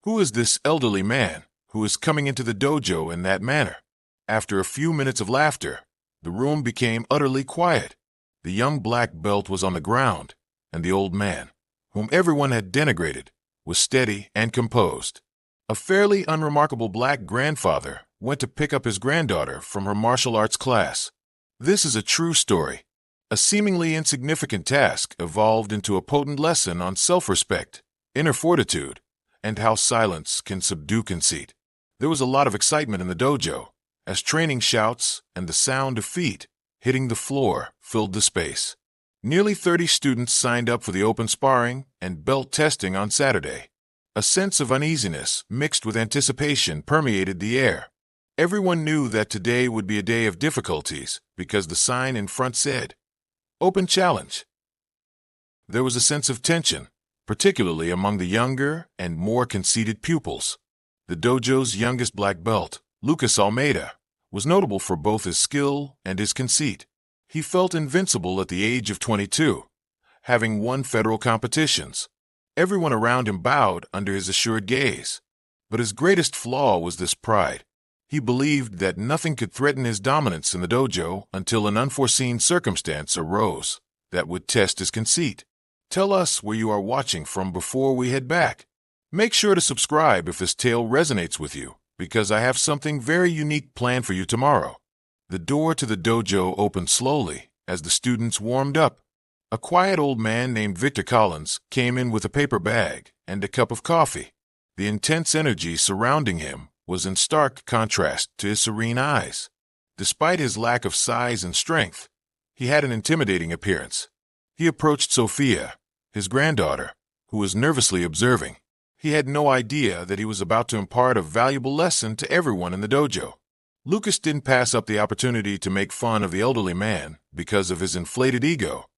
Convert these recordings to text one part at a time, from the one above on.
Who is this elderly man who is coming into the dojo in that manner? After a few minutes of laughter, the room became utterly quiet. The young black belt was on the ground, and the old man, whom everyone had denigrated, was steady and composed. A fairly unremarkable black grandfather went to pick up his granddaughter from her martial arts class. This is a true story. A seemingly insignificant task evolved into a potent lesson on self-respect, inner fortitude, and how silence can subdue conceit. There was a lot of excitement in the dojo, as training shouts and the sound of feet hitting the floor filled the space. Nearly 30 students signed up for the open sparring and belt testing on Saturday. A sense of uneasiness mixed with anticipation permeated the air. Everyone knew that today would be a day of difficulties because the sign in front said, "Open Challenge." There was a sense of tension, particularly among the younger and more conceited pupils. The dojo's youngest black belt, Lucas Almeida, was notable for both his skill and his conceit. He felt invincible at the age of 22, having won federal competitions. Everyone around him bowed under his assured gaze. But his greatest flaw was this pride. He believed that nothing could threaten his dominance in the dojo until an unforeseen circumstance arose that would test his conceit. Tell us where you are watching from before we head back. Make sure to subscribe if this tale resonates with you, because I have something very unique planned for you tomorrow. The door to the dojo opened slowly as the students warmed up. A quiet old man named Victor Collins came in with a paper bag and a cup of coffee. The intense energy surrounding him was in stark contrast to his serene eyes. Despite his lack of size and strength, he had an intimidating appearance. He approached Sophia, his granddaughter, who was nervously observing. He had no idea that he was about to impart a valuable lesson to everyone in the dojo. Lucas didn't pass up the opportunity to make fun of the elderly man because of his inflated ego.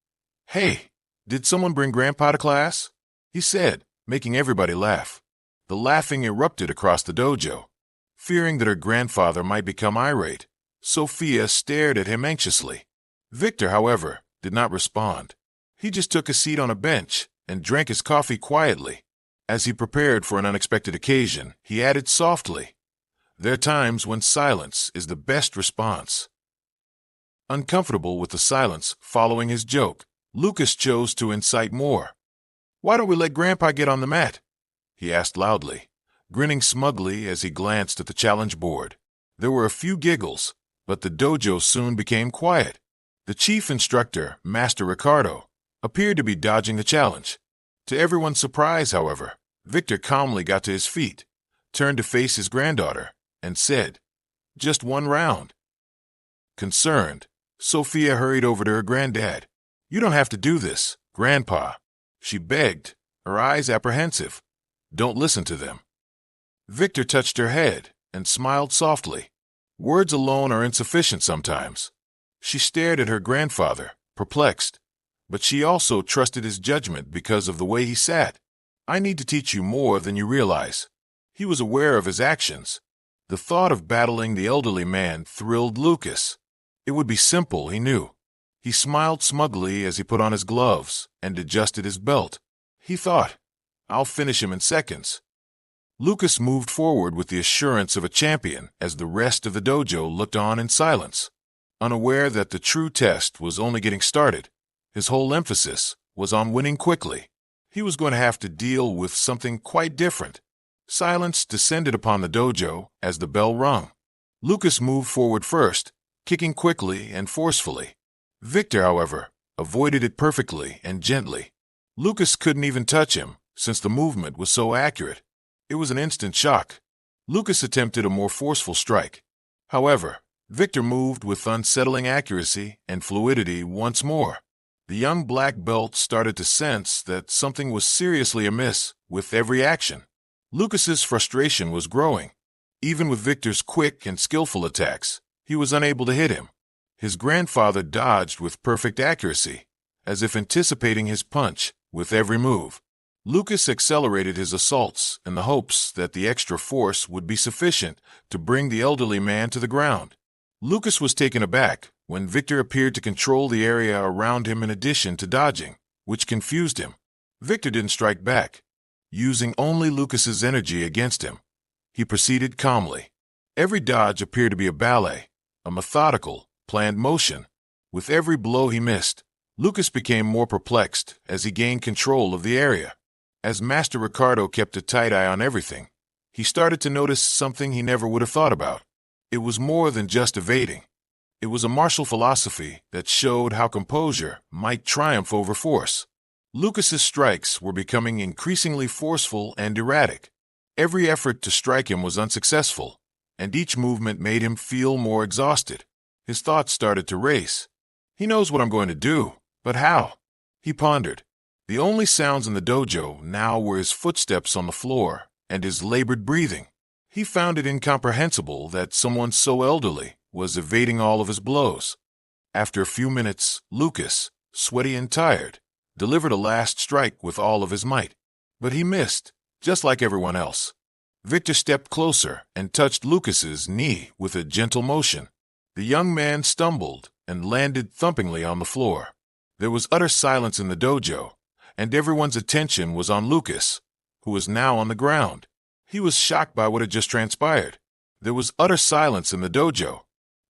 "Hey, did someone bring Grandpa to class?" he said, making everybody laugh. The laughing erupted across the dojo. Fearing that her grandfather might become irate, Sophia stared at him anxiously. Victor, however, did not respond. He just took a seat on a bench and drank his coffee quietly. As he prepared for an unexpected occasion, he added softly, "There are times when silence is the best response." Uncomfortable with the silence following his joke, Lucas chose to incite more. "Why don't we let Grandpa get on the mat?" he asked loudly, grinning smugly as he glanced at the challenge board. There were a few giggles, but the dojo soon became quiet. The chief instructor, Master Ricardo, appeared to be dodging the challenge. To everyone's surprise, however, Victor calmly got to his feet, turned to face his granddaughter, and said, "Just one round." Concerned, Sophia hurried over to her granddad. "You don't have to do this, Grandpa," she begged, her eyes apprehensive. "Don't listen to them." Victor touched her head and smiled softly. Words alone are insufficient sometimes. She stared at her grandfather, perplexed, but she also trusted his judgment because of the way he sat. "I need to teach you more than you realize." He was aware of his actions. The thought of battling the elderly man thrilled Lucas. It would be simple, he knew. He smiled smugly as he put on his gloves and adjusted his belt. He thought, "I'll finish him in seconds." Lucas moved forward with the assurance of a champion as the rest of the dojo looked on in silence. Unaware that the true test was only getting started, his whole emphasis was on winning quickly. He was going to have to deal with something quite different. Silence descended upon the dojo as the bell rung. Lucas moved forward first, kicking quickly and forcefully. Victor, however, avoided it perfectly and gently. Lucas couldn't even touch him, since the movement was so accurate. It was an instant shock. Lucas attempted a more forceful strike. However, Victor moved with unsettling accuracy and fluidity once more. The young black belt started to sense that something was seriously amiss with every action. Lucas's frustration was growing. Even with Victor's quick and skillful attacks, he was unable to hit him. His grandfather dodged with perfect accuracy, as if anticipating his punch with every move. Lucas accelerated his assaults in the hopes that the extra force would be sufficient to bring the elderly man to the ground. Lucas was taken aback when Victor appeared to control the area around him in addition to dodging, which confused him. Victor didn't strike back. using only Lucas's energy against him. He proceeded calmly. Every dodge appeared to be a ballet, a methodical, planned motion. With every blow he missed, Lucas became more perplexed as he gained control of the area. As Master Ricardo kept a tight eye on everything, he started to notice something he never would have thought about. It was more than just evading. It was a martial philosophy that showed how composure might triumph over force. Lucas's strikes were becoming increasingly forceful and erratic. Every effort to strike him was unsuccessful, and each movement made him feel more exhausted. His thoughts started to race. He knows what I'm going to do, but how? He pondered. The only sounds in the dojo now were his footsteps on the floor and his labored breathing. He found it incomprehensible that someone so elderly was evading all of his blows. After a few minutes, Lucas, sweaty and tired, delivered a last strike with all of his might. But he missed, just like everyone else. Victor stepped closer and touched Lucas's knee with a gentle motion. The young man stumbled and landed thumpingly on the floor. There was utter silence in the dojo, and everyone's attention was on Lucas, who was now on the ground. He was shocked by what had just transpired. There was utter silence in the dojo.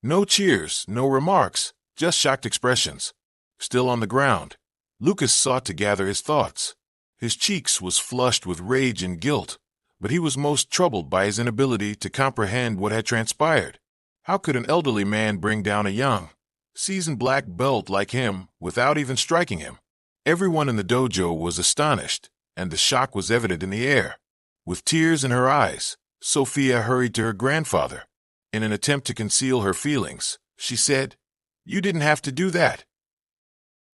No cheers, no remarks, just shocked expressions. Still on the ground, Lucas sought to gather his thoughts. His cheeks was flushed with rage and guilt, but he was most troubled by his inability to comprehend what had transpired. How could an elderly man bring down a young, seasoned black belt like him without even striking him? Everyone in the dojo was astonished, and the shock was evident in the air. With tears in her eyes, Sophia hurried to her grandfather. In an attempt to conceal her feelings, she said, "You didn't have to do that."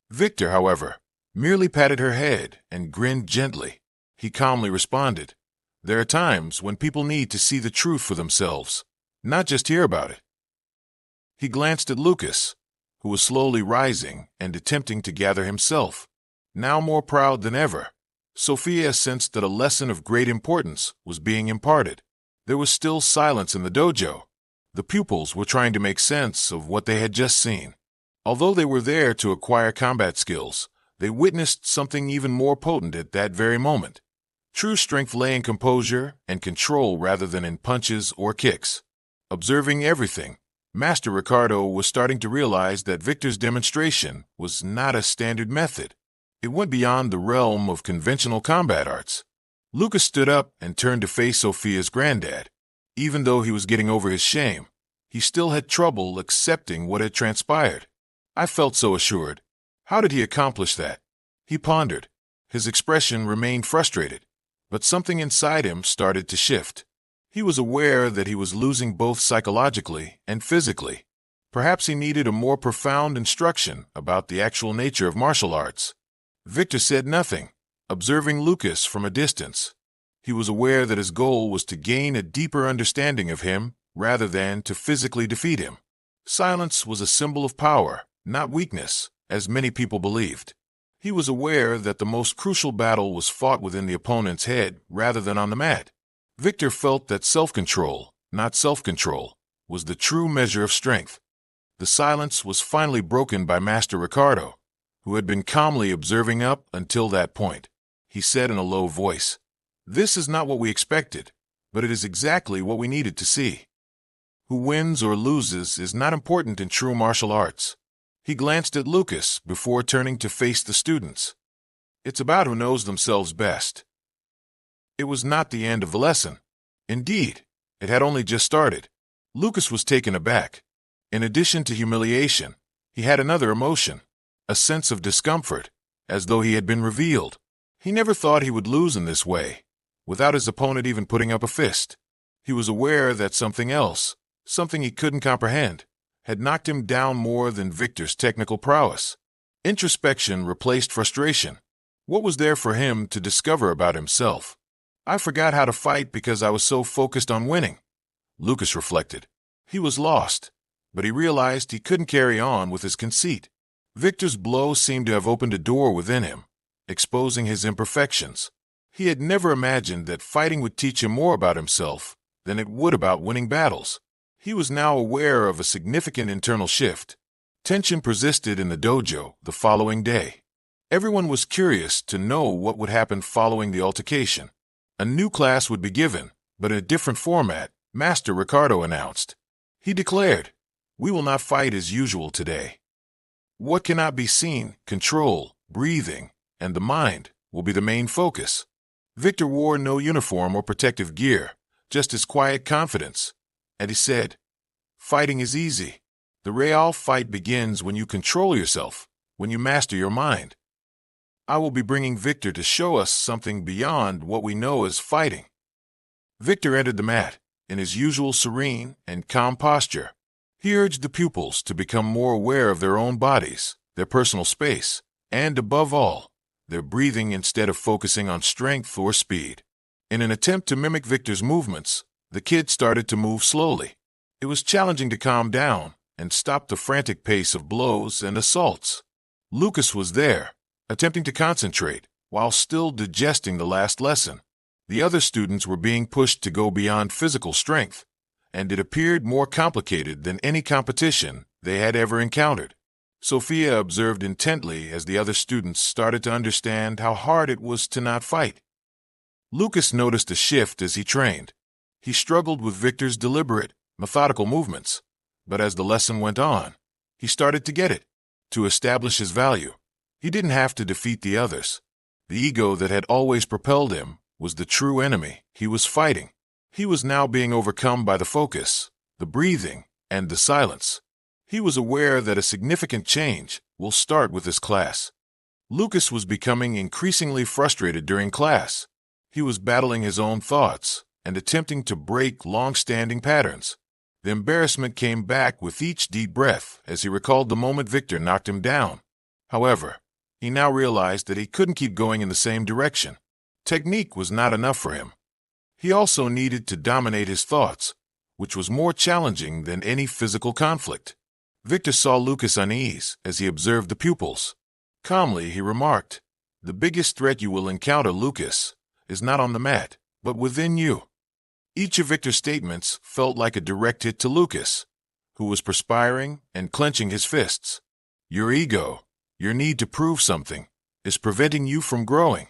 Victor, however, merely patted her head and grinned gently. He calmly responded, "There are times when people need to see the truth for themselves, not just hear about it." He glanced at Lucas, who was slowly rising and attempting to gather himself. Now more proud than ever, Sophia sensed that a lesson of great importance was being imparted. There was still silence in the dojo. The pupils were trying to make sense of what they had just seen. Although they were there to acquire combat skills, they witnessed something even more potent at that very moment. True strength lay in composure and control rather than in punches or kicks. Observing everything, Master Ricardo was starting to realize that Victor's demonstration was not a standard method. It went beyond the realm of conventional combat arts. Lucas stood up and turned to face Sophia's granddad. Even though he was getting over his shame, he still had trouble accepting what had transpired. I felt so assured. How did he accomplish that? He pondered. His expression remained frustrated, but something inside him started to shift. He was aware that he was losing both psychologically and physically. Perhaps he needed a more profound instruction about the actual nature of martial arts. Victor said nothing, observing Lucas from a distance. He was aware that his goal was to gain a deeper understanding of him rather than to physically defeat him. Silence was a symbol of power, not weakness, as many people believed. He was aware that the most crucial battle was fought within the opponent's head rather than on the mat. Victor felt that self-control, not self-control, was the true measure of strength. The silence was finally broken by Master Ricardo, who had been calmly observing up until that point. He said in a low voice, "This is not what we expected, but it is exactly what we needed to see. Who wins or loses is not important in true martial arts." He glanced at Lucas before turning to face the students. "It's about who knows themselves best." It was not the end of the lesson. Indeed, it had only just started. Lucas was taken aback. In addition to humiliation, he had another emotion, a sense of discomfort, as though he had been revealed. He never thought he would lose in this way, without his opponent even putting up a fist. He was aware that something else, something he couldn't comprehend, had knocked him down more than Victor's technical prowess. Introspection replaced frustration. What was there for him to discover about himself? "I forgot how to fight because I was so focused on winning," Lucas reflected. He was lost, but he realized he couldn't carry on with his conceit. Victor's blow seemed to have opened a door within him, exposing his imperfections. He had never imagined that fighting would teach him more about himself than it would about winning battles. He was now aware of a significant internal shift. Tension persisted in the dojo the following day. Everyone was curious to know what would happen following the altercation. A new class would be given, but in a different format, Master Ricardo announced. He declared, "We will not fight as usual today. What cannot be seen, control, breathing, and the mind will be the main focus." Victor wore no uniform or protective gear, just his quiet confidence, and he said, "Fighting is easy. The real fight begins when you control yourself, when you master your mind. I will be bringing Victor to show us something beyond what we know as fighting." Victor entered the mat in his usual serene and calm posture. He urged the pupils to become more aware of their own bodies, their personal space, and above all, their breathing instead of focusing on strength or speed. In an attempt to mimic Victor's movements, the kids started to move slowly. It was challenging to calm down and stop the frantic pace of blows and assaults. Lucas was there, attempting to concentrate while still digesting the last lesson. The other students were being pushed to go beyond physical strength, and it appeared more complicated than any competition they had ever encountered. Sophia observed intently as the other students started to understand how hard it was to not fight. Lucas noticed a shift as he trained. He struggled with Victor's deliberate, methodical movements, but as the lesson went on, he started to get it. To establish his value, he didn't have to defeat the others. The ego that had always propelled him was the true enemy he was fighting. He was now being overcome by the focus, the breathing, and the silence. He was aware that a significant change will start with this class. Lucas was becoming increasingly frustrated during class. He was battling his own thoughts and attempting to break long-standing patterns. The embarrassment came back with each deep breath as he recalled the moment Victor knocked him down. However, he now realized that he couldn't keep going in the same direction. Technique was not enough for him. He also needed to dominate his thoughts, which was more challenging than any physical conflict. Victor saw Lucas' unease as he observed the pupils. Calmly, he remarked, "The biggest threat you will encounter, Lucas, is not on the mat, but within you." Each of Victor's statements felt like a direct hit to Lucas, who was perspiring and clenching his fists. Your ego, your need to prove something, is preventing you from growing.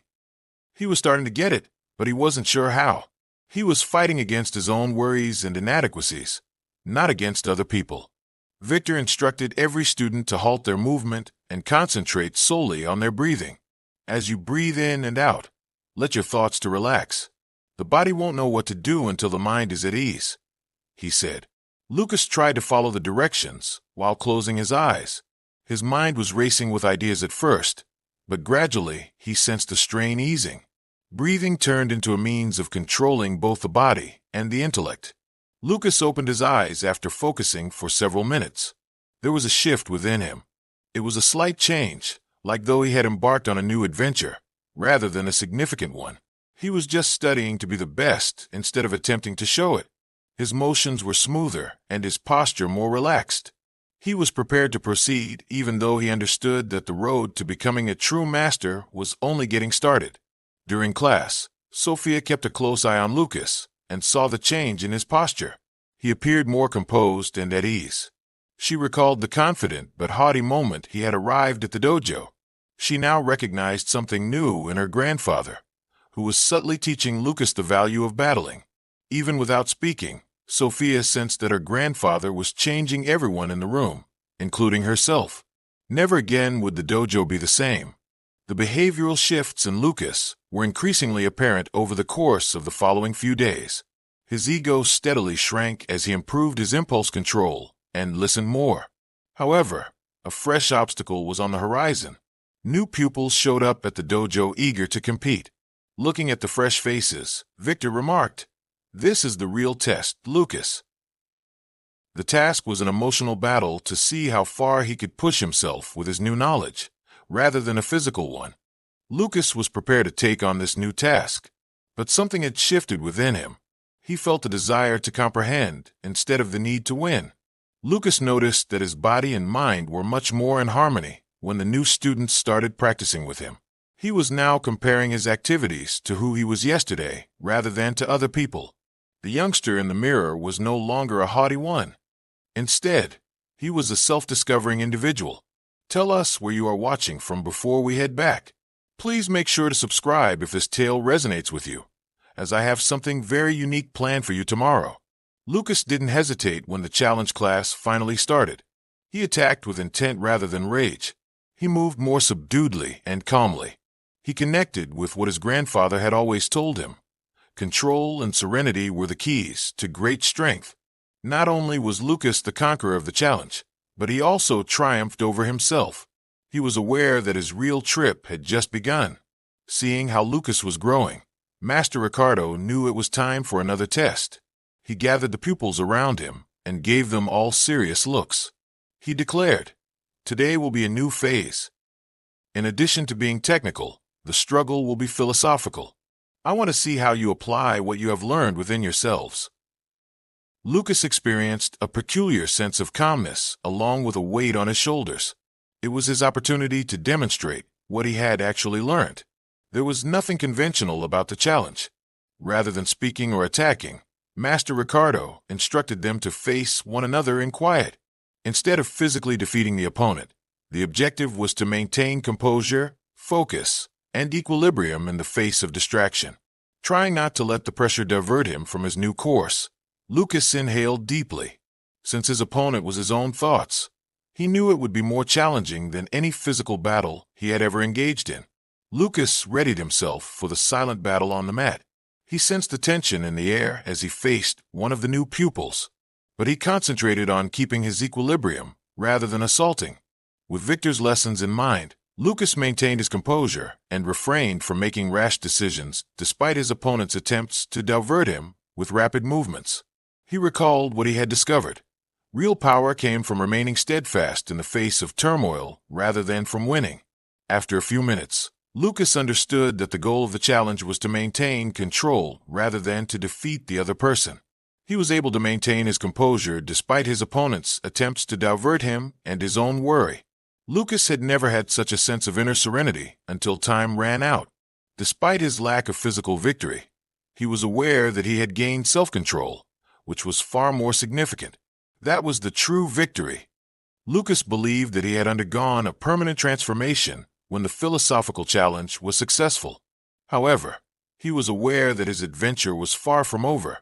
He was starting to get it, but he wasn't sure how. He was fighting against his own worries and inadequacies, not against other people. Victor instructed every student to halt their movement and concentrate solely on their breathing. As you breathe in and out, let your thoughts to relax. The body won't know what to do until the mind is at ease, he said. Lucas tried to follow the directions while closing his eyes. His mind was racing with ideas at first, but gradually he sensed the strain easing. Breathing turned into a means of controlling both the body and the intellect. Lucas opened his eyes after focusing for several minutes. There was a shift within him. It was a slight change, like though he had embarked on a new adventure, rather than a significant one. He was just studying to be the best instead of attempting to show it. His motions were smoother and his posture more relaxed. He was prepared to proceed even though he understood that the road to becoming a true master was only getting started. During class, Sophia kept a close eye on Lucas and saw the change in his posture. He appeared more composed and at ease. She recalled the confident but haughty moment he had arrived at the dojo. She now recognized something new in her grandfather, who was subtly teaching Lucas the value of battling. Even without speaking, Sophia sensed that her grandfather was changing everyone in the room, including herself. Never again would the dojo be the same. The behavioral shifts in Lucas were increasingly apparent over the course of the following few days. His ego steadily shrank as he improved his impulse control and listened more. However, a fresh obstacle was on the horizon. New pupils showed up at the dojo eager to compete. Looking at the fresh faces, Victor remarked, "This is the real test, Lucas." The task was an emotional battle to see how far he could push himself with his new knowledge, rather than a physical one. Lucas was prepared to take on this new task, but something had shifted within him. He felt a desire to comprehend instead of the need to win. Lucas noticed that his body and mind were much more in harmony when the new students started practicing with him. He was now comparing his activities to who he was yesterday rather than to other people. The youngster in the mirror was no longer a haughty one. Instead, he was a self-discovering individual. Tell us where you are watching from before we head back. Please make sure to subscribe if this tale resonates with you, as I have something very unique planned for you tomorrow." Lucas didn't hesitate when the challenge class finally started. He attacked with intent rather than rage. He moved more subduedly and calmly. He connected with what his grandfather had always told him. Control and serenity were the keys to great strength. Not only was Lucas the conqueror of the challenge, but he also triumphed over himself. He was aware that his real trip had just begun. Seeing how Lucas was growing, Master Ricardo knew it was time for another test. He gathered the pupils around him and gave them all serious looks. He declared, "Today will be a new phase. In addition to being technical, the struggle will be philosophical. I want to see how you apply what you have learned within yourselves." Lucas experienced a peculiar sense of calmness along with a weight on his shoulders. It was his opportunity to demonstrate what he had actually learned. There was nothing conventional about the challenge. Rather than speaking or attacking, Master Ricardo instructed them to face one another in quiet. Instead of physically defeating the opponent, the objective was to maintain composure, focus, and equilibrium in the face of distraction. Trying not to let the pressure divert him from his new course, Lucas inhaled deeply. Since his opponent was his own thoughts, he knew it would be more challenging than any physical battle he had ever engaged in. Lucas readied himself for the silent battle on the mat. He sensed the tension in the air as he faced one of the new pupils, but he concentrated on keeping his equilibrium rather than assaulting. With Victor's lessons in mind, Lucas maintained his composure and refrained from making rash decisions despite his opponent's attempts to divert him with rapid movements. He recalled what he had discovered. Real power came from remaining steadfast in the face of turmoil rather than from winning. After a few minutes, Lucas understood that the goal of the challenge was to maintain control rather than to defeat the other person. He was able to maintain his composure despite his opponent's attempts to divert him and his own worry. Lucas had never had such a sense of inner serenity until time ran out. Despite his lack of physical victory, he was aware that he had gained self-control, which was far more significant. That was the true victory. Lucas believed that he had undergone a permanent transformation when the philosophical challenge was successful. However, he was aware that his adventure was far from over.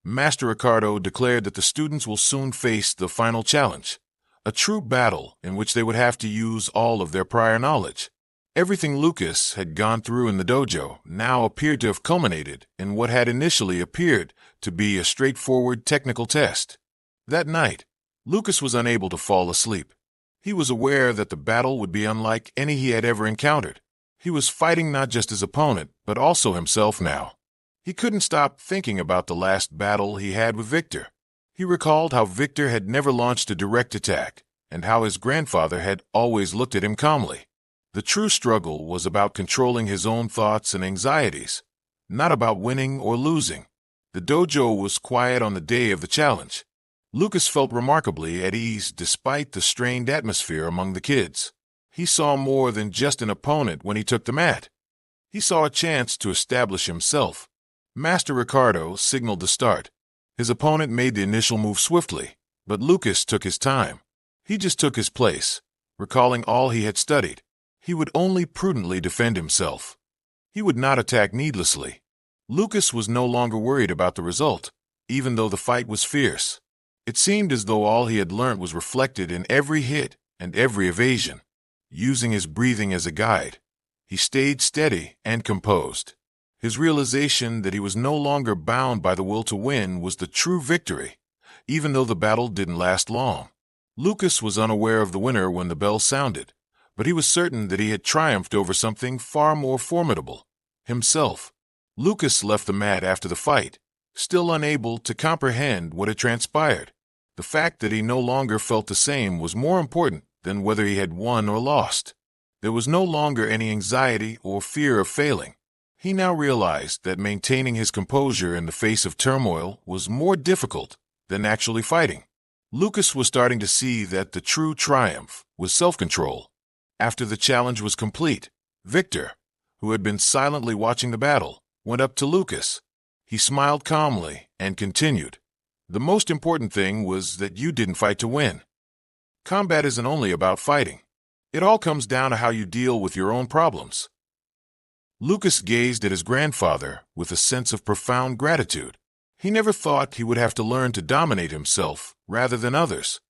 Master Ricardo declared that the students will soon face the final challenge, a true battle in which they would have to use all of their prior knowledge. Everything Lucas had gone through in the dojo now appeared to have culminated in what had initially appeared to be a straightforward technical test. That night, Lucas was unable to fall asleep. He was aware that the battle would be unlike any he had ever encountered. He was fighting not just his opponent, but also himself now. He couldn't stop thinking about the last battle he had with Victor. He recalled how Victor had never launched a direct attack, and how his grandfather had always looked at him calmly. The true struggle was about controlling his own thoughts and anxieties, not about winning or losing. The dojo was quiet on the day of the challenge. Lucas felt remarkably at ease despite the strained atmosphere among the kids. He saw more than just an opponent when he took the mat. He saw a chance to establish himself. Master Ricardo signaled the start. His opponent made the initial move swiftly, but Lucas took his time. He just took his place, recalling all he had studied. He would only prudently defend himself. He would not attack needlessly. Lucas was no longer worried about the result, even though the fight was fierce. It seemed as though all he had learned was reflected in every hit and every evasion. Using his breathing as a guide, he stayed steady and composed. His realization that he was no longer bound by the will to win was the true victory, even though the battle didn't last long. Lucas was unaware of the winner when the bell sounded, but he was certain that he had triumphed over something far more formidable, himself. Lucas left the mat after the fight, still unable to comprehend what had transpired. The fact that he no longer felt the same was more important than whether he had won or lost. There was no longer any anxiety or fear of failing. He now realized that maintaining his composure in the face of turmoil was more difficult than actually fighting. Lucas was starting to see that the true triumph was self-control. After the challenge was complete, Victor, who had been silently watching the battle, went up to Lucas. He smiled calmly and continued, "The most important thing was that you didn't fight to win. Combat isn't only about fighting. It all comes down to how you deal with your own problems." Lucas gazed at his grandfather with a sense of profound gratitude. He never thought he would have to learn to dominate himself rather than others.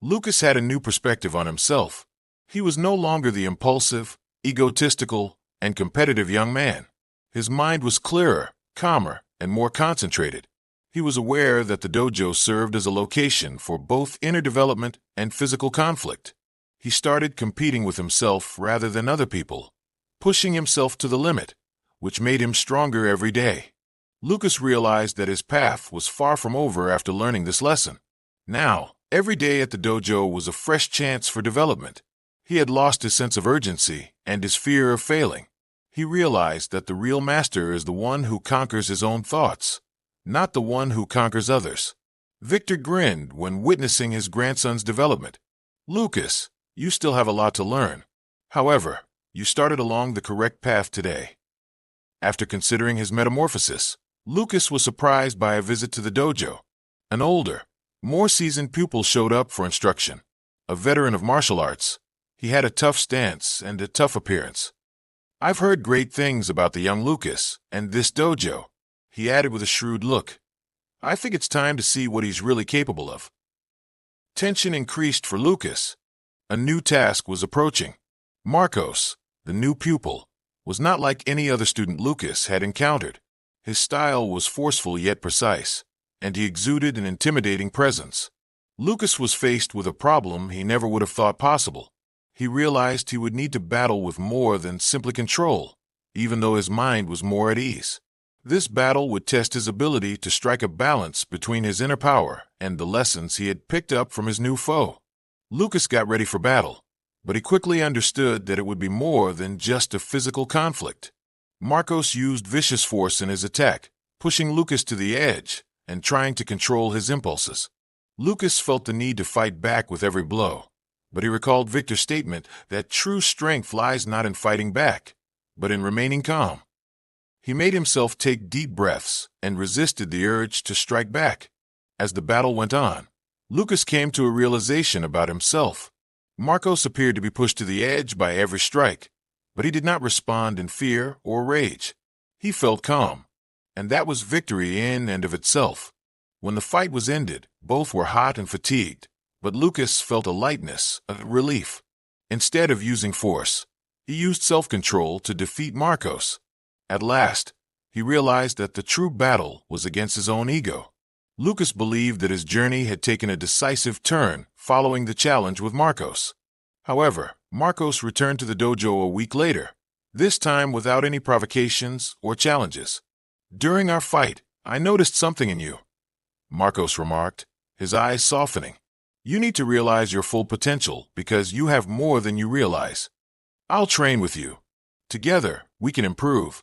Lucas had a new perspective on himself. He was no longer the impulsive, egotistical, and competitive young man. His mind was clearer, calmer, and more concentrated. He was aware that the dojo served as a location for both inner development and physical conflict. He started competing with himself rather than other people, pushing himself to the limit, which made him stronger every day. Lucas realized that his path was far from over after learning this lesson. Now, every day at the dojo was a fresh chance for development. He had lost his sense of urgency and his fear of failing. He realized that the real master is the one who conquers his own thoughts, not the one who conquers others. Victor grinned when witnessing his grandson's development. "Lucas, you still have a lot to learn. However, you started along the correct path today." After considering his metamorphosis, Lucas was surprised by a visit to the dojo. An older, more seasoned pupil showed up for instruction. A veteran of martial arts, he had a tough stance and a tough appearance. "I've heard great things about the young Lucas and this dojo," he added with a shrewd look. "I think it's time to see what he's really capable of." Tension increased for Lucas. A new task was approaching. Marcos, the new pupil, was not like any other student Lucas had encountered. His style was forceful yet precise, and he exuded an intimidating presence. Lucas was faced with a problem he never would have thought possible. He realized he would need to battle with more than simply control, even though his mind was more at ease. This battle would test his ability to strike a balance between his inner power and the lessons he had picked up from his new foe. Lucas got ready for battle, but he quickly understood that it would be more than just a physical conflict. Marcos used vicious force in his attack, pushing Lucas to the edge and trying to control his impulses. Lucas felt the need to fight back with every blow, but he recalled Victor's statement that true strength lies not in fighting back, but in remaining calm. He made himself take deep breaths and resisted the urge to strike back. As the battle went on, Lucas came to a realization about himself. Marcos appeared to be pushed to the edge by every strike, but he did not respond in fear or rage. He felt calm, and that was victory in and of itself. When the fight was ended, both were hot and fatigued, but Lucas felt a lightness, a relief. Instead of using force, he used self-control to defeat Marcos. At last, he realized that the true battle was against his own ego. Lucas believed that his journey had taken a decisive turn following the challenge with Marcos. However, Marcos returned to the dojo a week later, this time without any provocations or challenges. "During our fight, I noticed something in you," Marcos remarked, his eyes softening. "You need to realize your full potential because you have more than you realize. I'll train with you. Together, we can improve."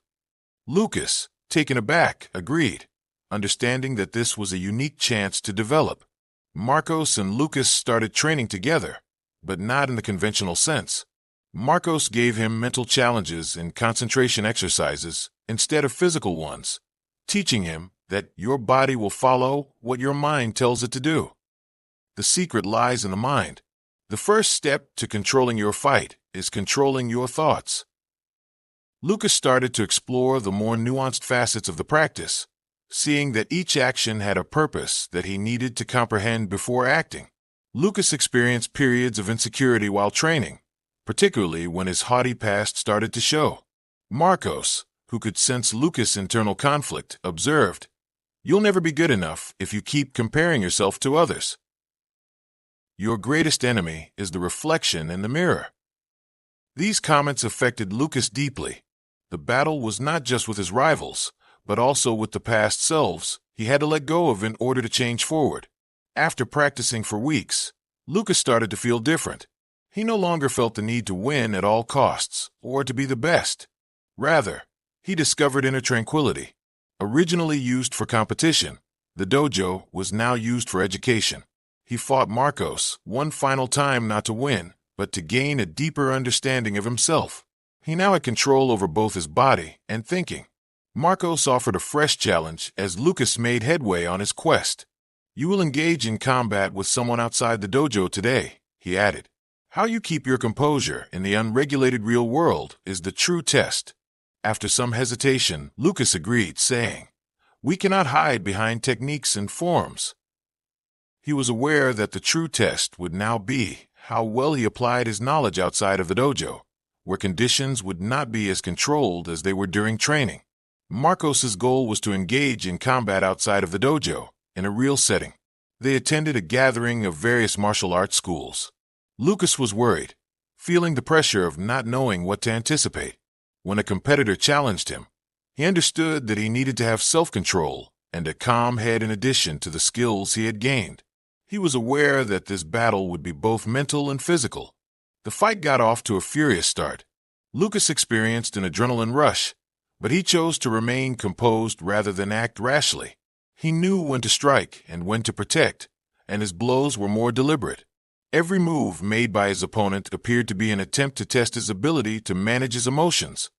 Lucas, taken aback, agreed, understanding that this was a unique chance to develop. Marcos and Lucas started training together, but not in the conventional sense. Marcos gave him mental challenges and concentration exercises instead of physical ones, teaching him that your body will follow what your mind tells it to do. The secret lies in the mind. The first step to controlling your fight is controlling your thoughts. Lucas started to explore the more nuanced facets of the practice, seeing that each action had a purpose that he needed to comprehend before acting. Lucas experienced periods of insecurity while training, particularly when his haughty past started to show. Marcos, who could sense Lucas' internal conflict, observed, "You'll never be good enough if you keep comparing yourself to others. Your greatest enemy is the reflection in the mirror." These comments affected Lucas deeply. The battle was not just with his rivals, but also with the past selves he had to let go of in order to change forward. After practicing for weeks, Lucas started to feel different. He no longer felt the need to win at all costs or to be the best. Rather, he discovered inner tranquility. Originally used for competition, the dojo was now used for education. He fought Marcos one final time not to win, but to gain a deeper understanding of himself. He now had control over both his body and thinking. Marcos offered a fresh challenge as Lucas made headway on his quest. "You will engage in combat with someone outside the dojo today," he added. "How you keep your composure in the unregulated real world is the true test." After some hesitation, Lucas agreed, saying, "We cannot hide behind techniques and forms." He was aware that the true test would now be how well he applied his knowledge outside of the dojo, where conditions would not be as controlled as they were during training. Marcos's goal was to engage in combat outside of the dojo, in a real setting. They attended a gathering of various martial arts schools. Lucas was worried, feeling the pressure of not knowing what to anticipate. When a competitor challenged him, he understood that he needed to have self-control and a calm head in addition to the skills he had gained. He was aware that this battle would be both mental and physical. The fight got off to a furious start. Lucas experienced an adrenaline rush, but he chose to remain composed rather than act rashly. He knew when to strike and when to protect, and his blows were more deliberate. Every move made by his opponent appeared to be an attempt to test his ability to manage his emotions.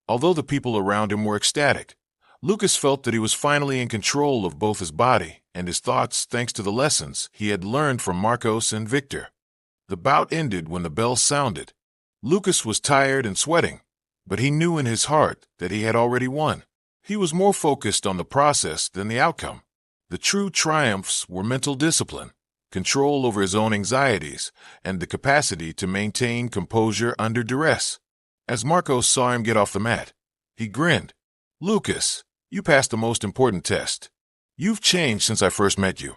Although the people around him were ecstatic, Lucas felt that he was finally in control of both his body and his thoughts thanks to the lessons he had learned from Marcos and Victor. The bout ended when the bell sounded. Lucas was tired and sweating, but he knew in his heart that he had already won. He was more focused on the process than the outcome. The true triumphs were mental discipline, control over his own anxieties, and the capacity to maintain composure under duress. As Marcos saw him get off the mat, he grinned. "Lucas, you passed the most important test. You've changed since I first met you.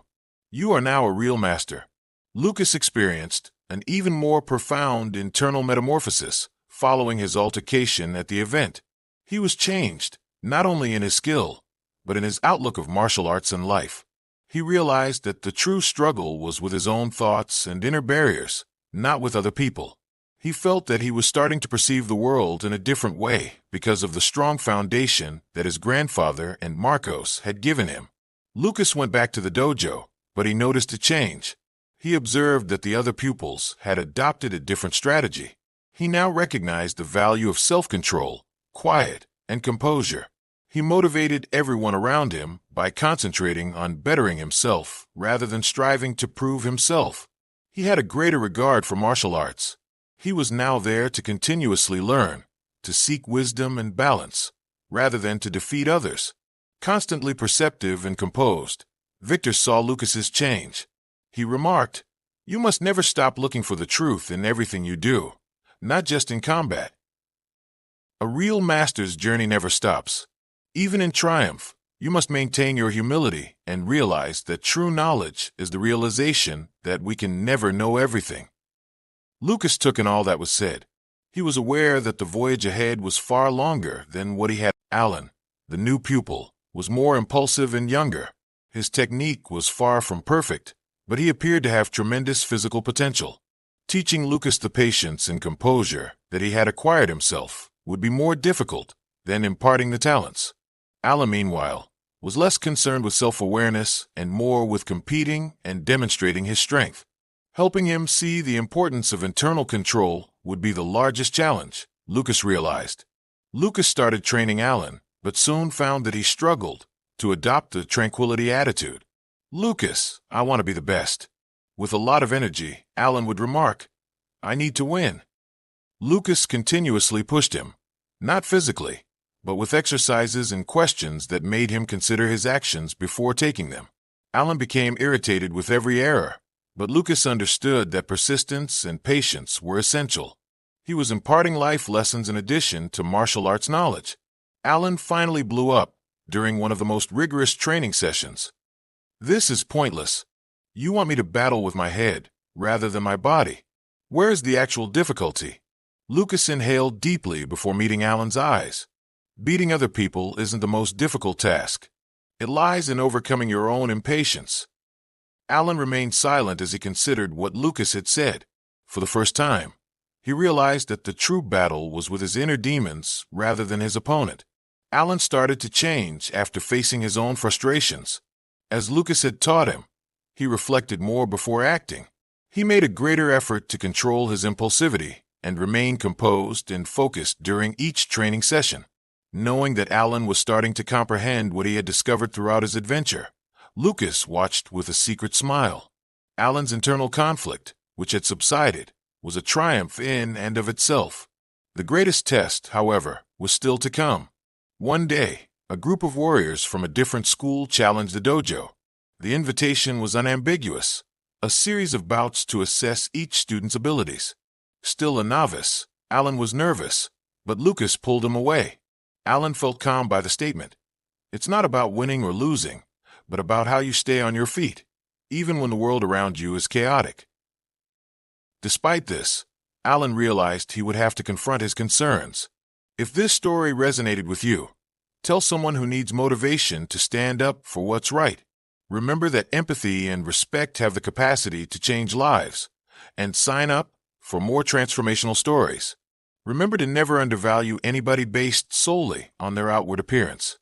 You are now a real master." Lucas experienced an even more profound internal metamorphosis following his altercation at the event. He was changed, not only in his skill, but in his outlook of martial arts and life. He realized that the true struggle was with his own thoughts and inner barriers, not with other people. He felt that he was starting to perceive the world in a different way because of the strong foundation that his grandfather and Marcos had given him. Lucas went back to the dojo, but he noticed a change. He observed that the other pupils had adopted a different strategy. He now recognized the value of self-control, quiet, and composure. He motivated everyone around him by concentrating on bettering himself rather than striving to prove himself. He had a greater regard for martial arts. He was now there to continuously learn, to seek wisdom and balance, rather than to defeat others. Constantly perceptive and composed, Victor saw Lucas's change. He remarked, "You must never stop looking for the truth in everything you do, not just in combat." A real master's journey never stops. Even in triumph, you must maintain your humility and realize that true knowledge is the realization that we can never know everything. Lucas took in all that was said. He was aware that the voyage ahead was far longer than what he had. Alan, the new pupil, was more impulsive and younger. His technique was far from perfect, but he appeared to have tremendous physical potential. Teaching Lucas the patience and composure that he had acquired himself would be more difficult than imparting the talents. Alan, meanwhile, was less concerned with self-awareness and more with competing and demonstrating his strength. Helping him see the importance of internal control would be the largest challenge, Lucas realized. Lucas started training Alan, but soon found that he struggled to adopt the tranquility attitude. "Lucas, I want to be the best." With a lot of energy, Alan would remark, "I need to win." Lucas continuously pushed him, not physically, but with exercises and questions that made him consider his actions before taking them. Alan became irritated with every error, but Lucas understood that persistence and patience were essential. He was imparting life lessons in addition to martial arts knowledge. Alan finally blew up during one of the most rigorous training sessions. "This is pointless. You want me to battle with my head rather than my body. Where is the actual difficulty?" Lucas inhaled deeply before meeting Alan's eyes. Beating other people isn't the most difficult task. It lies in overcoming your own impatience. Alan remained silent as he considered what Lucas had said. For the first time, he realized that the true battle was with his inner demons rather than his opponent. Alan started to change after facing his own frustrations. As Lucas had taught him, he reflected more before acting. He made a greater effort to control his impulsivity and remain composed and focused during each training session. Knowing that Alan was starting to comprehend what he had discovered throughout his adventure, Lucas watched with a secret smile. Alan's internal conflict, which had subsided, was a triumph in and of itself. The greatest test, however, was still to come. One day, a group of warriors from a different school challenged the dojo. The invitation was unambiguous, a series of bouts to assess each student's abilities. Still a novice, Alan was nervous, but Lucas pulled him away. Alan felt calmed by the statement. It's not about winning or losing, but about how you stay on your feet, even when the world around you is chaotic. Despite this, Alan realized he would have to confront his concerns. If this story resonated with you, tell someone who needs motivation to stand up for what's right. Remember that empathy and respect have the capacity to change lives, and sign up for more transformational stories. Remember to never undervalue anybody based solely on their outward appearance.